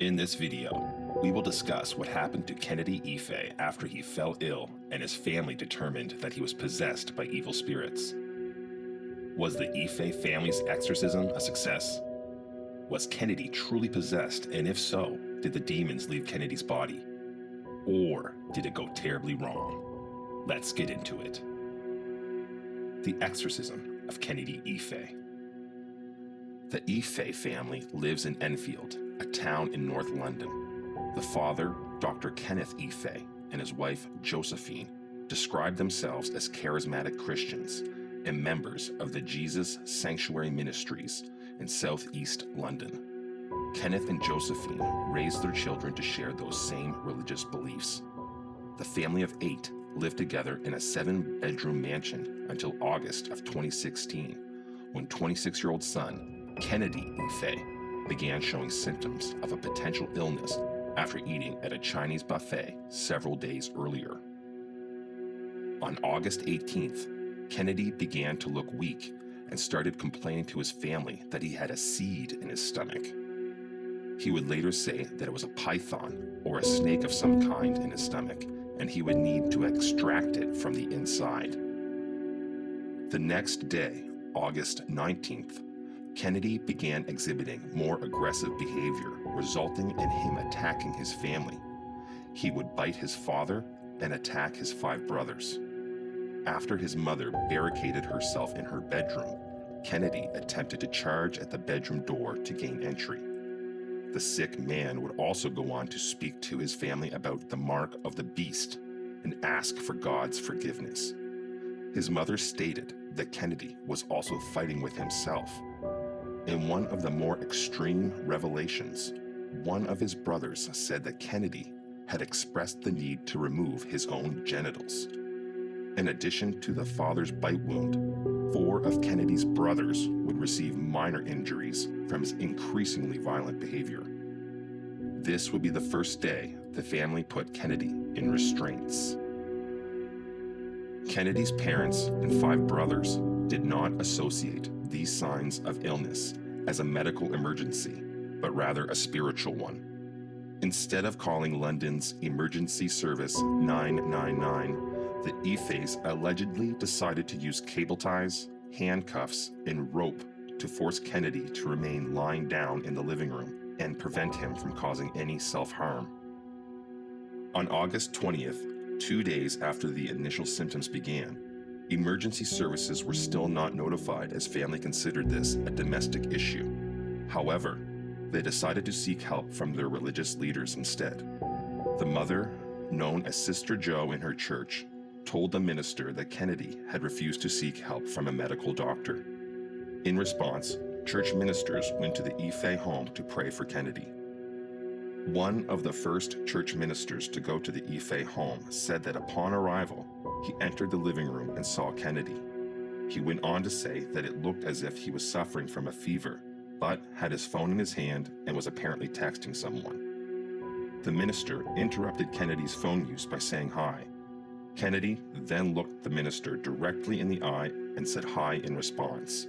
In this video, we will discuss what happened to Kennedy Ife after he fell ill and his family determined that he was possessed by evil spirits. Was the Ife family's exorcism a success? Was Kennedy truly possessed, and if so, did the demons leave Kennedy's body? Or did it go terribly wrong? Let's get into it. The Exorcism of Kennedy Ife. The Ife family lives in Enfield, a town in North London. The father, Dr. Kenneth Ife, and his wife, Josephine, describe themselves as charismatic Christians and members of the Jesus Sanctuary Ministries in southeast London. Kenneth and Josephine raised their children to share those same religious beliefs. The family of 8 lived together in a 7-bedroom mansion until August of 2016, when 26-year-old son, Kennedy Ife, began showing symptoms of a potential illness after eating at a Chinese buffet several days earlier. On August 18th, Kennedy began to look weak and started complaining to his family that he had a seed in his stomach. He would later say that it was a python or a snake of some kind in his stomach, and he would need to extract it from the inside. The next day, August 19th, Kennedy began exhibiting more aggressive behavior, resulting in him attacking his family. He would bite his father and attack his 5 brothers. After his mother barricaded herself in her bedroom, Kennedy attempted to charge at the bedroom door to gain entry. The sick man would also go on to speak to his family about the mark of the beast and ask for God's forgiveness. His mother stated that Kennedy was also fighting with himself. In one of the more extreme revelations, one of his brothers said that Kennedy had expressed the need to remove his own genitals. In addition to the father's bite wound, 4 of Kennedy's brothers would receive minor injuries from his increasingly violent behavior. This would be the first day the family put Kennedy in restraints. Kennedy's parents and 5 brothers did not associate these signs of illness as a medical emergency, but rather a spiritual one. Instead of calling London's emergency service 999, the Ifes allegedly decided to use cable ties, handcuffs, and rope to force Kennedy to remain lying down in the living room and prevent him from causing any self-harm. On August 20th, 2 days after the initial symptoms began, emergency services were still not notified as family considered this a domestic issue. However, they decided to seek help from their religious leaders instead. The mother, known as Sister Joe in her church, told the minister that Kennedy had refused to seek help from a medical doctor. In response, church ministers went to the Ife home to pray for Kennedy. One of the first church ministers to go to the Ife home said that upon arrival, he entered the living room and saw Kennedy. He went on to say that it looked as if he was suffering from a fever, but had his phone in his hand and was apparently texting someone. The minister interrupted Kennedy's phone use by saying hi. Kennedy then looked the minister directly in the eye and said hi in response.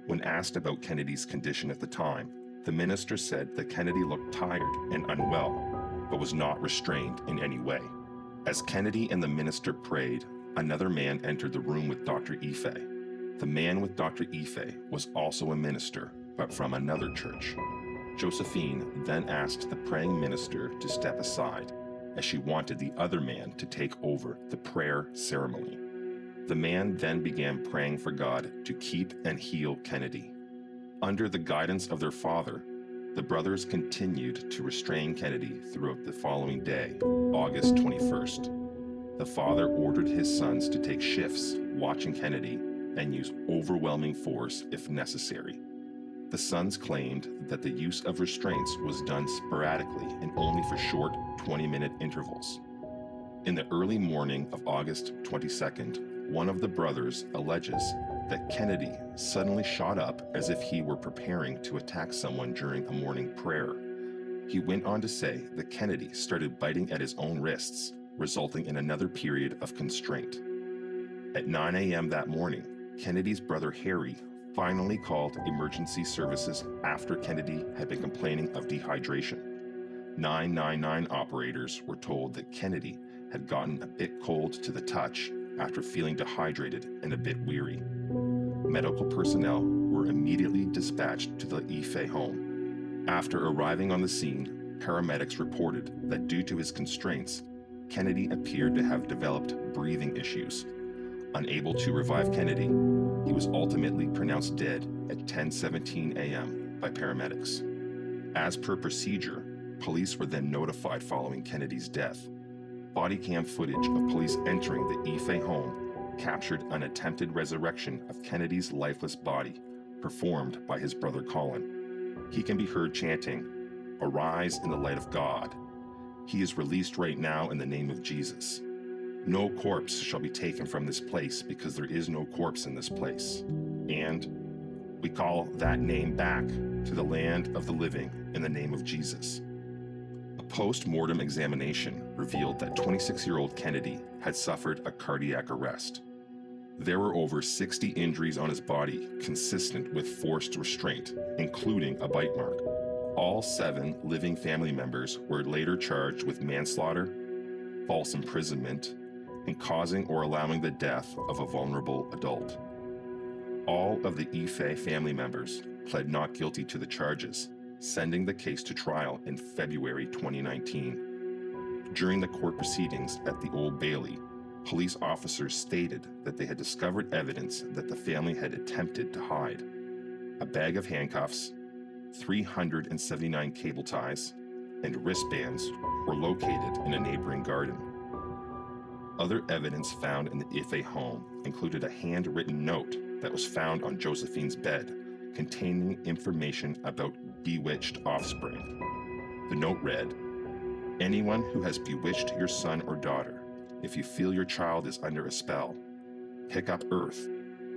When asked about Kennedy's condition at the time, the minister said that Kennedy looked tired and unwell, but was not restrained in any way. As Kennedy and the minister prayed, another man entered the room with Dr. Ife. The man with Dr. Ife was also a minister, but from another church. Josephine then asked the praying minister to step aside, as she wanted the other man to take over the prayer ceremony. The man then began praying for God to keep and heal Kennedy. Under the guidance of their father, the brothers continued to restrain Kennedy throughout the following day, August 21st. The father ordered his sons to take shifts watching Kennedy and use overwhelming force if necessary. The sons claimed that the use of restraints was done sporadically and only for short 20-minute intervals. In the early morning of August 22nd, one of the brothers alleges that Kennedy suddenly shot up as if he were preparing to attack someone during a morning prayer. He went on to say that Kennedy started biting at his own wrists, resulting in another period of constraint. At 9 a.m. that morning, Kennedy's brother Harry finally called emergency services after Kennedy had been complaining of dehydration. 999 operators were told that Kennedy had gotten a bit cold to the touch after feeling dehydrated and a bit weary. Medical personnel were immediately dispatched to the Ife home. After arriving on the scene, paramedics reported that due to his constraints, Kennedy appeared to have developed breathing issues. Unable to revive Kennedy, he was ultimately pronounced dead at 10:17 a.m. by paramedics. As per procedure, police were then notified following Kennedy's death. Body cam footage of police entering the Ife home captured an attempted resurrection of Kennedy's lifeless body, performed by his brother Colin. He can be heard chanting, "Arise in the light of God. He is released right now in the name of Jesus. No corpse shall be taken from this place because there is no corpse in this place. And we call that name back to the land of the living in the name of Jesus." A post-mortem examination revealed that 26-year-old Kennedy had suffered a cardiac arrest. There were over 60 injuries on his body consistent with forced restraint, including a bite mark. All 7 living family members were later charged with manslaughter, false imprisonment, and causing or allowing the death of a vulnerable adult. All of the Ife family members pled not guilty to the charges, sending the case to trial in February 2019. During the court proceedings at the Old Bailey, police officers stated that they had discovered evidence that the family had attempted to hide. A bag of handcuffs, 379 cable ties, and wristbands were located in a neighboring garden. Other evidence found in the Ife home included a handwritten note that was found on Josephine's bed, containing information about bewitched offspring. The note read, "Anyone who has bewitched your son or daughter, if you feel your child is under a spell, pick up earth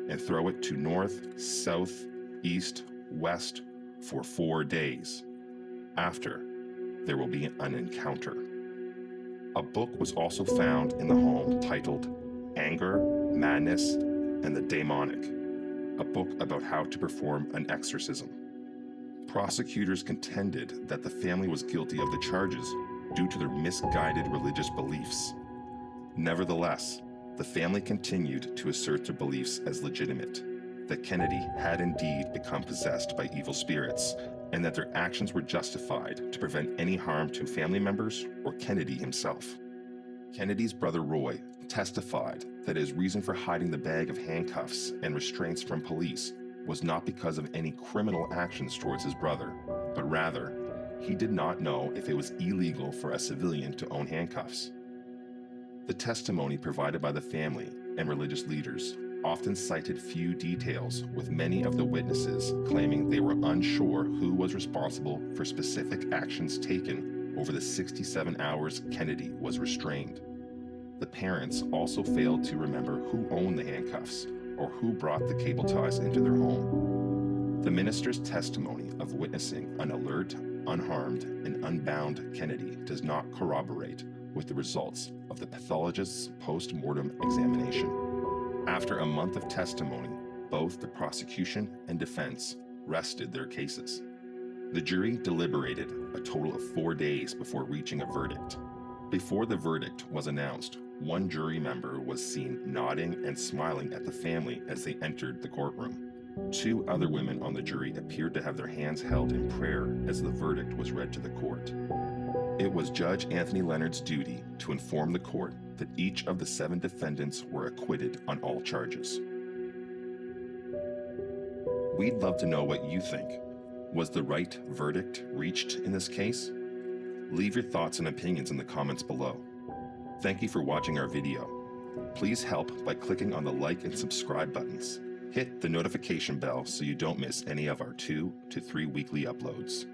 and throw it to north, south, east, west for 4 days. After, there will be an encounter." A book was also found in the home titled Anger, Madness, and the Demonic, a book about how to perform an exorcism. Prosecutors contended that the family was guilty of the charges due to their misguided religious beliefs. Nevertheless, the family continued to assert their beliefs as legitimate, that Kennedy had indeed become possessed by evil spirits, and that their actions were justified to prevent any harm to family members or Kennedy himself. Kennedy's brother Roy testified that his reason for hiding the bag of handcuffs and restraints from police was not because of any criminal actions towards his brother, but rather, he did not know if it was illegal for a civilian to own handcuffs. The testimony provided by the family and religious leaders often cited few details, with many of the witnesses claiming they were unsure who was responsible for specific actions taken over the 67 hours Kennedy was restrained. The parents also failed to remember who owned the handcuffs or who brought the cable ties into their home. The minister's testimony of witnessing an alert, unharmed, and unbound Kennedy does not corroborate with the results of the pathologist's post-mortem examination. After a month of testimony, both the prosecution and defense rested their cases. The jury deliberated a total of 4 days before reaching a verdict. Before the verdict was announced, one jury member was seen nodding and smiling at the family as they entered the courtroom. 2 other women on the jury appeared to have their hands held in prayer as the verdict was read to the court. It was Judge Anthony Leonard's duty to inform the court that each of the 7 defendants were acquitted on all charges. We'd love to know what you think. Was the right verdict reached in this case? Leave your thoughts and opinions in the comments below. Thank you for watching our video. Please help by clicking on the like and subscribe buttons. Hit the notification bell so you don't miss any of our 2 to 3 weekly uploads.